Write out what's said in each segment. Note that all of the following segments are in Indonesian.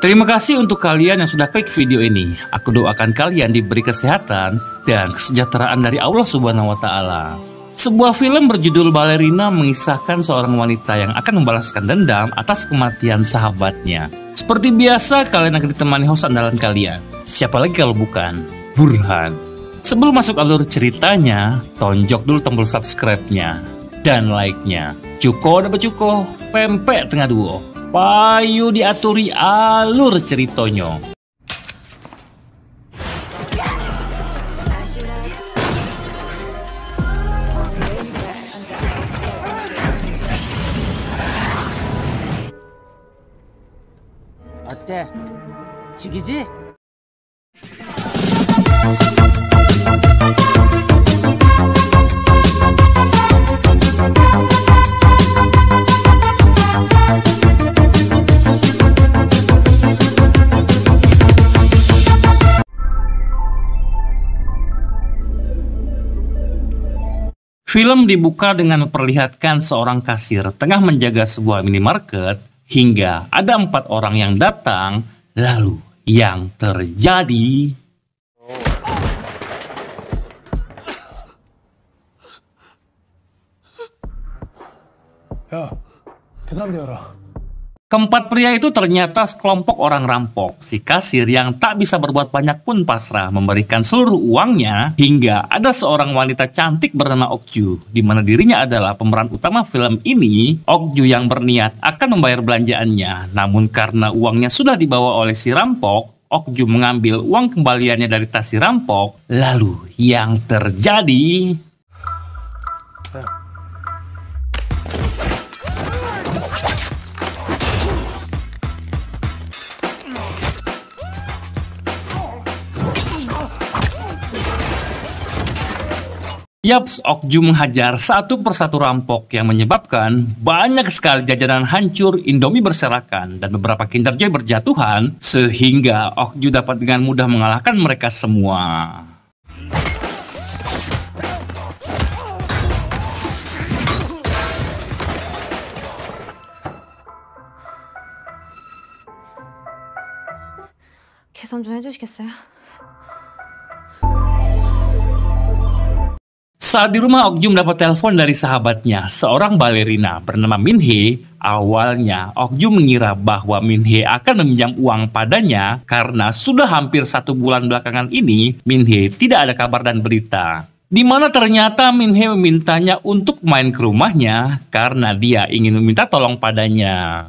Terima kasih untuk kalian yang sudah klik video ini. Aku doakan kalian diberi kesehatan dan kesejahteraan dari Allah Subhanahu wa Ta'ala. Sebuah film berjudul Ballerina mengisahkan seorang wanita yang akan membalaskan dendam atas kematian sahabatnya. Seperti biasa, kalian akan ditemani host andalan kalian. Siapa lagi kalau bukan Burhan. Sebelum masuk alur ceritanya, tonjok dulu tombol subscribe-nya dan like-nya. Cuko dapat cuko, pempek tengah duo. Payu diaturi alur ceritonyo. 어때? 죽이지? Film dibuka dengan memperlihatkan seorang kasir tengah menjaga sebuah minimarket hingga ada 4 orang yang datang. Lalu yang terjadi... 야, 계산 되어라. Keempat pria itu ternyata sekelompok orang rampok. Si kasir yang tak bisa berbuat banyak pun pasrah memberikan seluruh uangnya hingga ada seorang wanita cantik bernama Okju, di mana dirinya adalah pemeran utama film ini. Okju yang berniat akan membayar belanjaannya, namun karena uangnya sudah dibawa oleh si rampok, Okju mengambil uang kembaliannya dari tas si rampok. Lalu yang terjadi... Yaps, Okju menghajar satu persatu rampok yang menyebabkan banyak sekali jajanan hancur, Indomie berserakan, dan beberapa Kinder Joy berjatuhan, sehingga Okju dapat dengan mudah mengalahkan mereka semua. 계산 좀 해주시겠어요? Saat di rumah, Okju mendapat telepon dari sahabatnya, seorang balerina bernama Min-hee. Awalnya, Okju mengira bahwa Min-hee akan meminjam uang padanya karena sudah hampir 1 bulan belakangan ini, Min-hee tidak ada kabar dan berita. Di mana ternyata Min-hee memintanya untuk main ke rumahnya karena dia ingin meminta tolong padanya.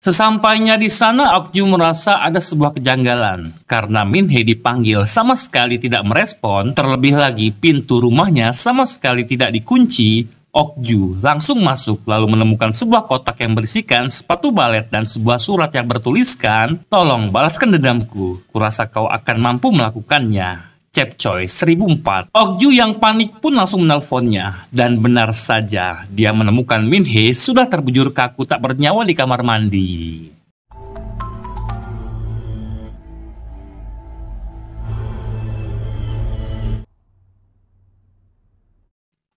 Sesampainya di sana, Okju merasa ada sebuah kejanggalan karena Min-hee dipanggil sama sekali tidak merespon, terlebih lagi pintu rumahnya sama sekali tidak dikunci. Okju langsung masuk lalu menemukan sebuah kotak yang berisikan sepatu balet dan sebuah surat yang bertuliskan, "Tolong balaskan dendamku, kurasa kau akan mampu melakukannya. Cepcoy 1004. Okju yang panik pun langsung menelponnya, dan benar saja dia menemukan Min-hee sudah terbujur kaku tak bernyawa di kamar mandi.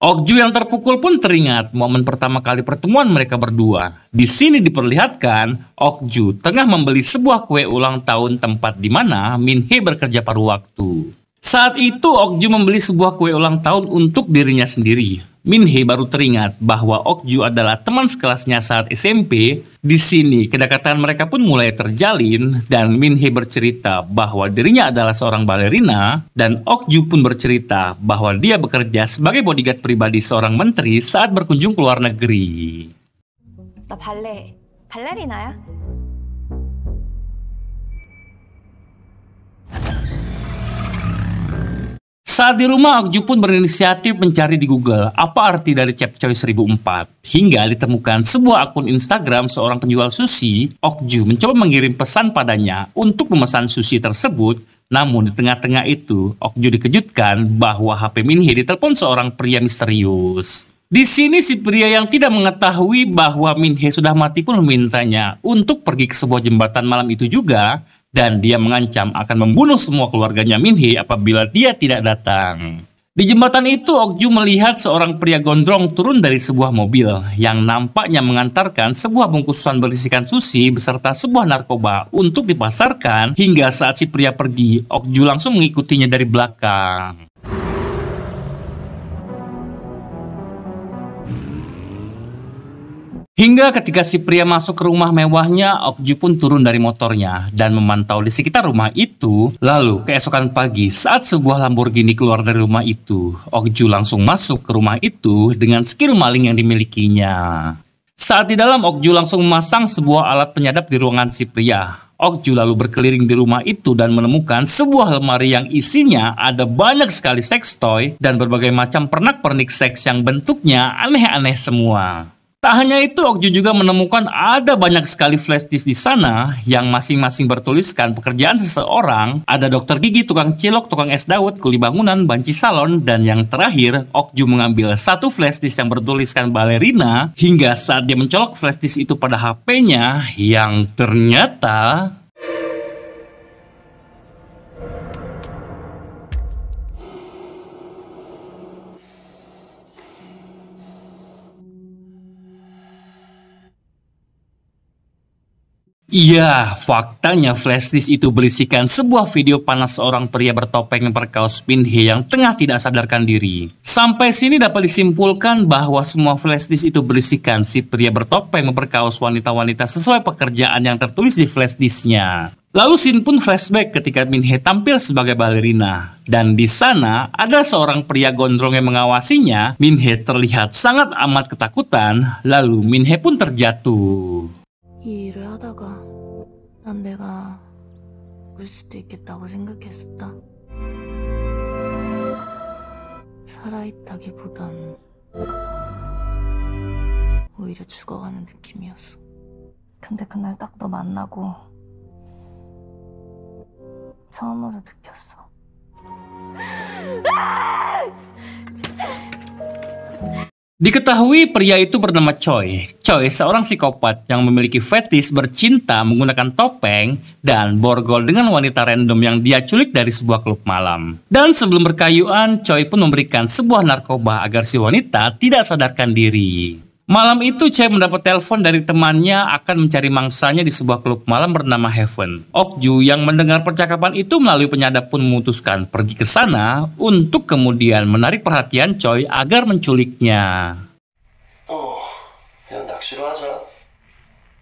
Okju yang terpukul pun teringat momen pertama kali pertemuan mereka berdua. Di sini diperlihatkan Okju tengah membeli sebuah kue ulang tahun tempat di mana Min-hee bekerja paruh waktu. Saat itu Okju membeli sebuah kue ulang tahun untuk dirinya sendiri. Min-hee baru teringat bahwa Okju adalah teman sekelasnya saat SMP. Di sini kedekatan mereka pun mulai terjalin dan Min-hee bercerita bahwa dirinya adalah seorang balerina dan Okju pun bercerita bahwa dia bekerja sebagai bodyguard pribadi seorang menteri saat berkunjung ke luar negeri. 나 발레리나야? Saat di rumah, Okju pun berinisiatif mencari di Google apa arti dari Cepcoy 1004. Hingga ditemukan sebuah akun Instagram seorang penjual sushi. Okju mencoba mengirim pesan padanya untuk memesan sushi tersebut. Namun di tengah-tengah itu, Okju dikejutkan bahwa HP Min-hee ditelepon seorang pria misterius. Di sini si pria yang tidak mengetahui bahwa Min-hee sudah mati pun memintanya untuk pergi ke sebuah jembatan malam itu juga. Dan dia mengancam akan membunuh semua keluarganya Min-hee apabila dia tidak datang. Di jembatan itu, Okju melihat seorang pria gondrong turun dari sebuah mobil yang nampaknya mengantarkan sebuah bungkusan berisikan sushi beserta sebuah narkoba untuk dipasarkan. Hingga saat si pria pergi, Okju langsung mengikutinya dari belakang. Hingga ketika si pria masuk ke rumah mewahnya, Okju pun turun dari motornya dan memantau di sekitar rumah itu. Lalu keesokan pagi saat sebuah Lamborghini keluar dari rumah itu, Okju langsung masuk ke rumah itu dengan skill maling yang dimilikinya. Saat di dalam, Okju langsung memasang sebuah alat penyadap di ruangan si pria. Okju lalu berkeliling di rumah itu dan menemukan sebuah lemari yang isinya ada banyak sekali seks toy dan berbagai macam pernak-pernik seks yang bentuknya aneh-aneh semua. Tak hanya itu, Okju juga menemukan ada banyak sekali flash disk di sana yang masing-masing bertuliskan pekerjaan seseorang. Ada dokter gigi, tukang cilok, tukang es dawet, kuli bangunan, banci salon, dan yang terakhir, Okju mengambil satu flash disk yang bertuliskan balerina. Hingga saat dia mencolok flash disk itu pada HP-nya, yang ternyata iya, faktanya flashdisk itu berisikan sebuah video panas seorang pria bertopeng berkaos Min-hee yang tengah tidak sadarkan diri. Sampai sini dapat disimpulkan bahwa semua flashdisk itu berisikan si pria bertopeng berkaos wanita-wanita sesuai pekerjaan yang tertulis di flashdisknya. Lalu scene pun flashback ketika Min-hee tampil sebagai balerina. Dan di sana ada seorang pria gondrong yang mengawasinya. Min-hee terlihat sangat amat ketakutan, lalu Min-hee pun terjatuh. 이 일을 하다가 난 내가 죽을 수도 있겠다고 생각했었다. 살아있다기보단 오히려 죽어가는 느낌이었어. 근데 그날 딱 너 만나고 처음으로 느꼈어. Diketahui pria itu bernama Choi. Choi seorang psikopat yang memiliki fetis bercinta menggunakan topeng dan borgol dengan wanita random yang dia culik dari sebuah klub malam. Dan sebelum berkayuan, Choi pun memberikan sebuah narkoba agar si wanita tidak sadarkan diri. Malam itu Choi mendapat telepon dari temannya akan mencari mangsanya di sebuah klub malam bernama Heaven. Okju yang mendengar percakapan itu melalui penyadap pun memutuskan pergi ke sana untuk kemudian menarik perhatian Choi agar menculiknya. 그냥 낚시로 하자.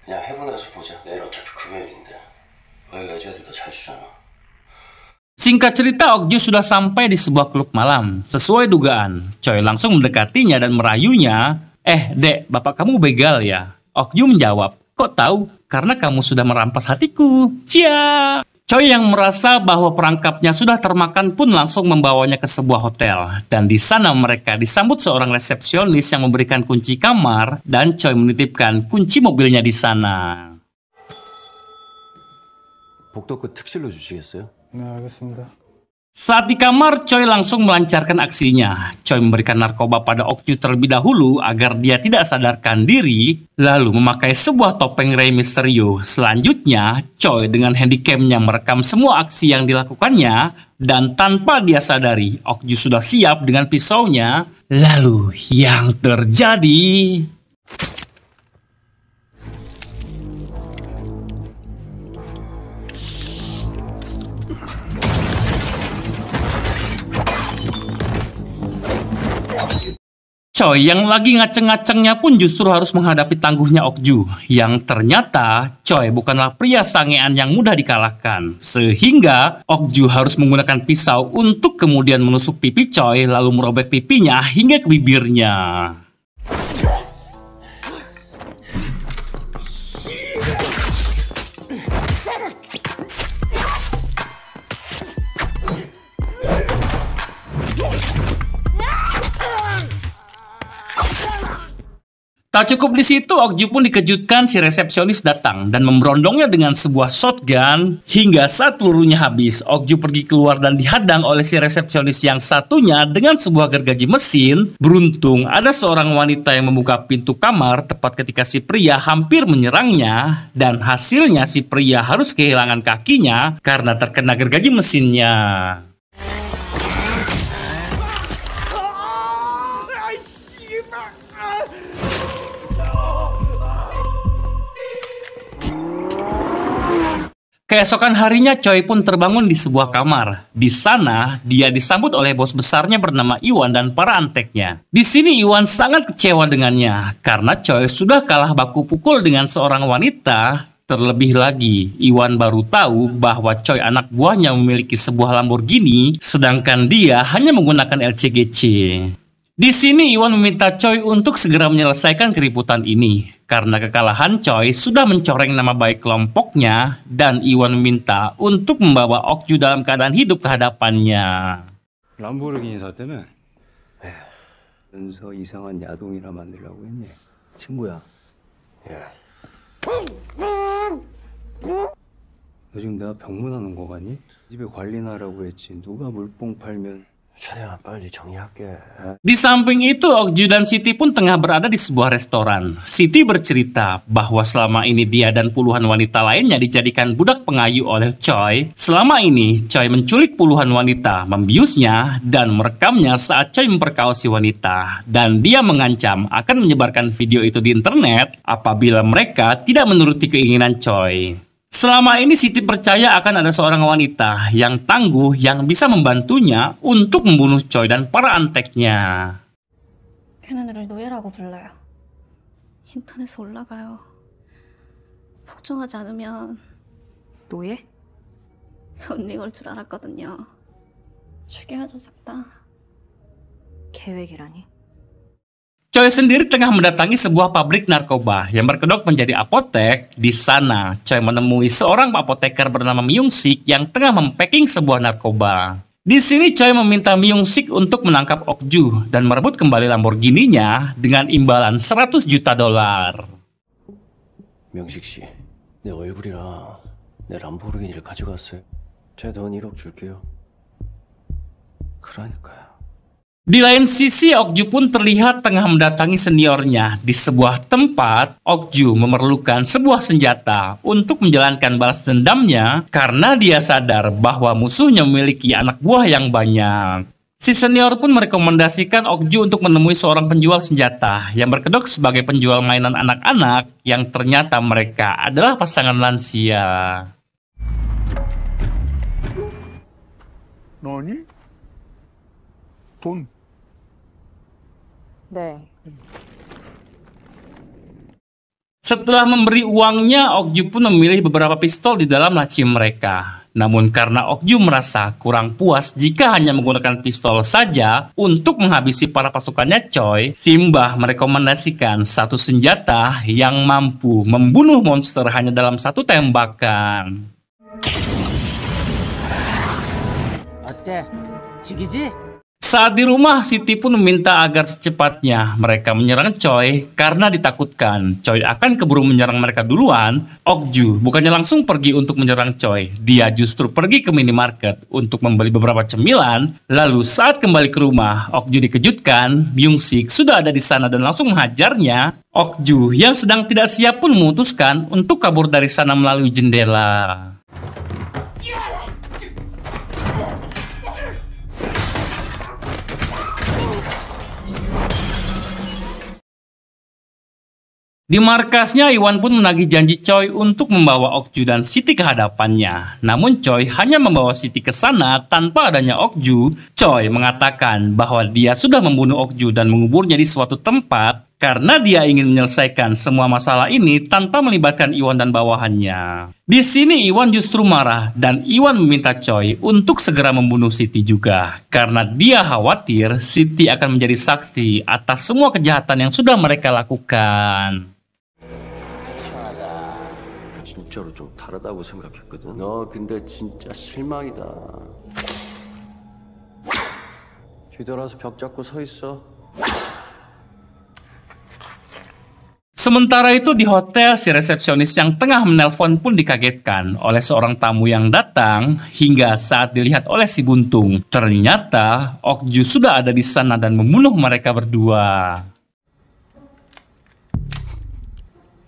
그냥 해븐에서 보자. 내일 어차피 금요일인데. 거기 여자들이 더 잘 주잖아. Singkat cerita, Okju sudah sampai di sebuah klub malam. Sesuai dugaan, Choi langsung mendekatinya dan merayunya. Dek, bapak kamu begal ya? Okju menjawab, kok tahu? Karena kamu sudah merampas hatiku. Cia! Choi yang merasa bahwa perangkapnya sudah termakan pun langsung membawanya ke sebuah hotel. Dan di sana mereka disambut seorang resepsionis yang memberikan kunci kamar dan Choi menitipkan kunci mobilnya di sana. 복도끝 특실로 주시겠어요? 네, 알겠습니다. Saat di kamar, Choi langsung melancarkan aksinya. Choi memberikan narkoba pada Okju terlebih dahulu agar dia tidak sadarkan diri, lalu memakai sebuah topeng Rey Mysterio. Selanjutnya, Choi dengan handycamnya merekam semua aksi yang dilakukannya, dan tanpa dia sadari, Okju sudah siap dengan pisaunya. Lalu, yang terjadi... Choi yang lagi ngaceng-ngacengnya pun justru harus menghadapi tangguhnya Okju. Yang ternyata Choi bukanlah pria sangean yang mudah dikalahkan. Sehingga Okju harus menggunakan pisau untuk kemudian menusuk pipi Choi lalu merobek pipinya hingga ke bibirnya. Tak cukup di situ, Okju pun dikejutkan si resepsionis datang dan memberondongnya dengan sebuah shotgun. Hingga saat pelurunya habis, Okju pergi keluar dan dihadang oleh si resepsionis yang satunya dengan sebuah gergaji mesin. Beruntung ada seorang wanita yang membuka pintu kamar tepat ketika si pria hampir menyerangnya. Dan hasilnya si pria harus kehilangan kakinya karena terkena gergaji mesinnya. Keesokan harinya Choi pun terbangun di sebuah kamar. Di sana, dia disambut oleh bos besarnya bernama Iwan dan para anteknya. Di sini Iwan sangat kecewa dengannya karena Choi sudah kalah baku pukul dengan seorang wanita. Terlebih lagi, Iwan baru tahu bahwa Choi anak buahnya memiliki sebuah Lamborghini, sedangkan dia hanya menggunakan LCGC. Di sini Iwan meminta Choi untuk segera menyelesaikan keributan ini. Karena kekalahan, Choi sudah mencoreng nama baik kelompoknya dan Iwan meminta untuk membawa Okju dalam keadaan hidup ke hadapannya. 람보르기니 사태는 은서 이상한 야동이나 만들려고 했네. 친구야. 야, 너 지금 내가 병문안온 거 같니? 집에 관리나라고 했지. 누가 물뽕 팔면 최대한 빨리 정리할게. Di samping itu, Okju dan Siti pun tengah berada di sebuah restoran. Siti bercerita bahwa selama ini dia dan puluhan wanita lainnya dijadikan budak pengayuh oleh Choi. Selama ini, Choi menculik puluhan wanita, membiusnya, dan merekamnya saat Choi memperkaos si wanita. Dan dia mengancam akan menyebarkan video itu di internet apabila mereka tidak menuruti keinginan Choi. Selama ini Siti percaya akan ada seorang wanita yang tangguh yang bisa membantunya untuk membunuh Choi dan para anteknya. 걔네들을 노예라고 불러요. 인터넷에 올라가요. 복종하지 않으면 노예? 언니 걸 줄 알았거든요. 죽여야죠 싹 다. 계획이라니? Choi sendiri tengah mendatangi sebuah pabrik narkoba yang berkedok menjadi apotek. Di sana, Choi menemui seorang apoteker bernama Myung Sik yang tengah mempacking sebuah narkoba. Di sini Choi meminta Myung Sik untuk menangkap Okju dan merebut kembali Lamborghini-nya dengan imbalan 100 juta dolar. 명식 씨, 내 얼굴이랑 내 람보르기니를 가져갔어요. 제 돈 1억 줄게요. 그러니까요. Di lain sisi, Okju pun terlihat tengah mendatangi seniornya. Di sebuah tempat, Okju memerlukan sebuah senjata untuk menjalankan balas dendamnya karena dia sadar bahwa musuhnya memiliki anak buah yang banyak. Si senior pun merekomendasikan Okju untuk menemui seorang penjual senjata yang berkedok sebagai penjual mainan anak-anak yang ternyata mereka adalah pasangan lansia. 너니? 돈. 네. Setelah memberi uangnya, Okju pun memilih beberapa pistol di dalam laci mereka. Namun karena Okju merasa kurang puas jika hanya menggunakan pistol saja untuk menghabisi para pasukannya Choi, Simbah merekomendasikan satu senjata yang mampu membunuh monster hanya dalam satu tembakan. 어때? 죽이지? Saat di rumah, Siti pun meminta agar secepatnya mereka menyerang Choi karena ditakutkan Choi akan keburu menyerang mereka duluan. Okju bukannya langsung pergi untuk menyerang Choi, dia justru pergi ke minimarket untuk membeli beberapa cemilan. Lalu saat kembali ke rumah, Okju dikejutkan Myung Sik sudah ada di sana dan langsung menghajarnya. Okju yang sedang tidak siap pun memutuskan untuk kabur dari sana melalui jendela. Di markasnya, Iwan pun menagih janji Choi untuk membawa Okju dan Siti ke hadapannya. Namun Choi hanya membawa Siti ke sana tanpa adanya Okju. Choi mengatakan bahwa dia sudah membunuh Okju dan menguburnya di suatu tempat karena dia ingin menyelesaikan semua masalah ini tanpa melibatkan Iwan dan bawahannya. Di sini Iwan justru marah dan Iwan meminta Choi untuk segera membunuh Siti juga karena dia khawatir Siti akan menjadi saksi atas semua kejahatan yang sudah mereka lakukan. 진짜로 좀 다르다고 생각했거든. 너 근데 진짜 실망이다. 뒤돌아서 벽 잡고 서 있어. Sementara itu di hotel, si resepsionis yang tengah menelpon pun dikagetkan oleh seorang tamu yang datang hingga saat dilihat oleh si Buntung. Ternyata Okju sudah ada di sana dan membunuh mereka berdua.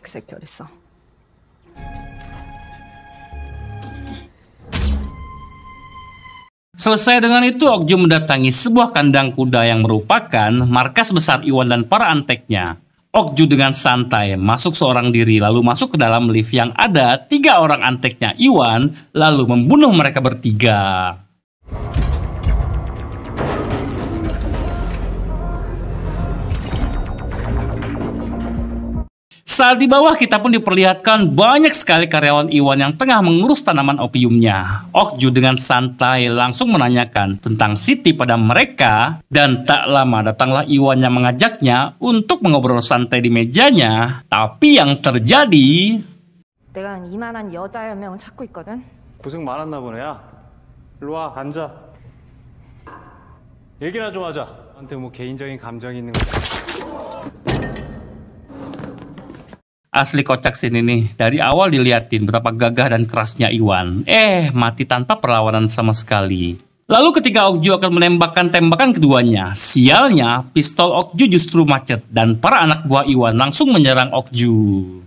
그 새끼 어딨어? Selesai dengan itu, Okju mendatangi sebuah kandang kuda yang merupakan markas besar Iwan dan para anteknya. Okju dengan santai masuk seorang diri lalu masuk ke dalam lift yang ada 3 orang anteknya Iwan lalu membunuh mereka bertiga. Saat di bawah kita pun diperlihatkan banyak sekali karyawan Iwan yang tengah mengurus tanaman opiumnya. Okju dengan santai langsung menanyakan tentang Siti pada mereka dan tak lama datanglah Iwan yang mengajaknya untuk mengobrol santai di mejanya. Tapi yang terjadi... 내가 이만한 여자 한 명을 찾고 있거든. 고생 많았나 보네. 야, 일로 와 앉아. 얘기나 좀 하자. 나한테 뭐 개인적인 감정이 있는 거. Asli kocak sini nih, dari awal diliatin betapa gagah dan kerasnya Iwan. Mati tanpa perlawanan sama sekali. Lalu ketika Okju akan menembakkan tembakan keduanya, sialnya pistol Okju justru macet dan para anak buah Iwan langsung menyerang Okju.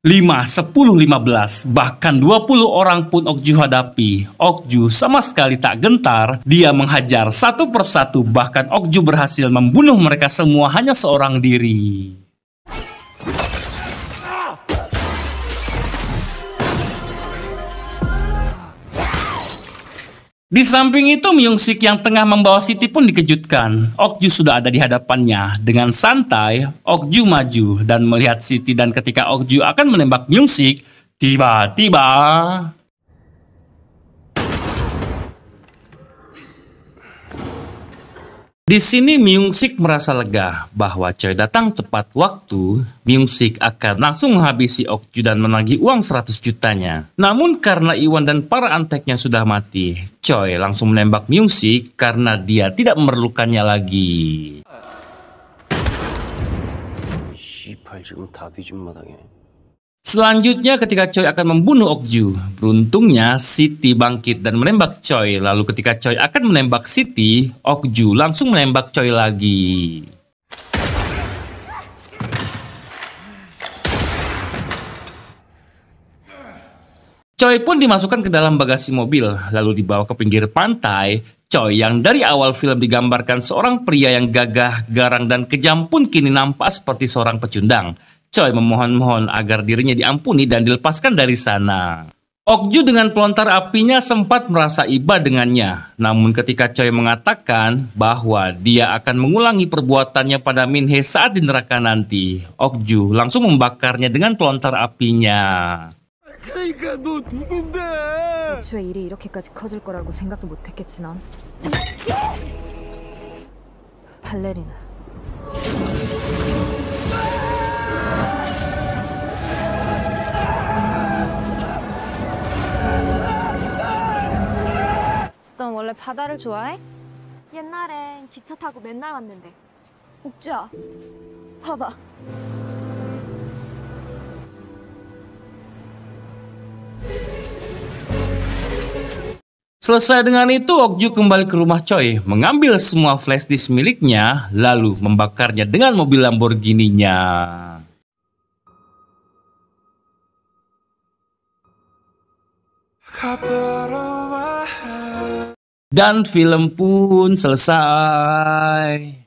Lima, 10, 15, bahkan 20 orang pun Okju hadapi. Okju sama sekali tak gentar, dia menghajar satu persatu, bahkan Okju berhasil membunuh mereka semua hanya seorang diri. Di samping itu, Myung-sik yang tengah membawa Siti pun dikejutkan. Okju sudah ada di hadapannya. Dengan santai, Okju maju dan melihat Siti, dan ketika Okju akan menembak Myung-sik, tiba-tiba... Di sini Myung-sik merasa lega bahwa Choi datang tepat waktu. Myung-sik akan langsung menghabisi Okju dan menagih uang 100 jutanya. Namun karena Iwan dan para anteknya sudah mati, Choi langsung menembak Myung-sik karena dia tidak memerlukannya lagi. 씨발 지금 다 뒤진 마당에. Selanjutnya ketika Choi akan membunuh Okju, beruntungnya Siti bangkit dan menembak Choi. Lalu ketika Choi akan menembak Siti, Okju langsung menembak Choi lagi. Choi pun dimasukkan ke dalam bagasi mobil, lalu dibawa ke pinggir pantai. Choi yang dari awal film digambarkan seorang pria yang gagah, garang, dan kejam pun kini nampak seperti seorang pecundang. Choi memohon-mohon agar dirinya diampuni dan dilepaskan dari sana. Okju dengan pelontar apinya sempat merasa iba dengannya. Namun ketika Choi mengatakan bahwa dia akan mengulangi perbuatannya pada Min-hee saat di neraka nanti, Okju langsung membakarnya dengan pelontar apinya. 애초에 일이 이렇게까지 커질 거라고 생각도 못했겠지 넌. 발레리나. 넌 원래 바다를 좋아해? 옛날엔 기차 타고 맨날 왔는데. 옥주야, 봐봐. Selesai dengan itu, Okju kembali ke rumah Choi, mengambil semua flash disk miliknya, lalu membakarnya dengan mobil Lamborghini-nya. Dan film pun selesai.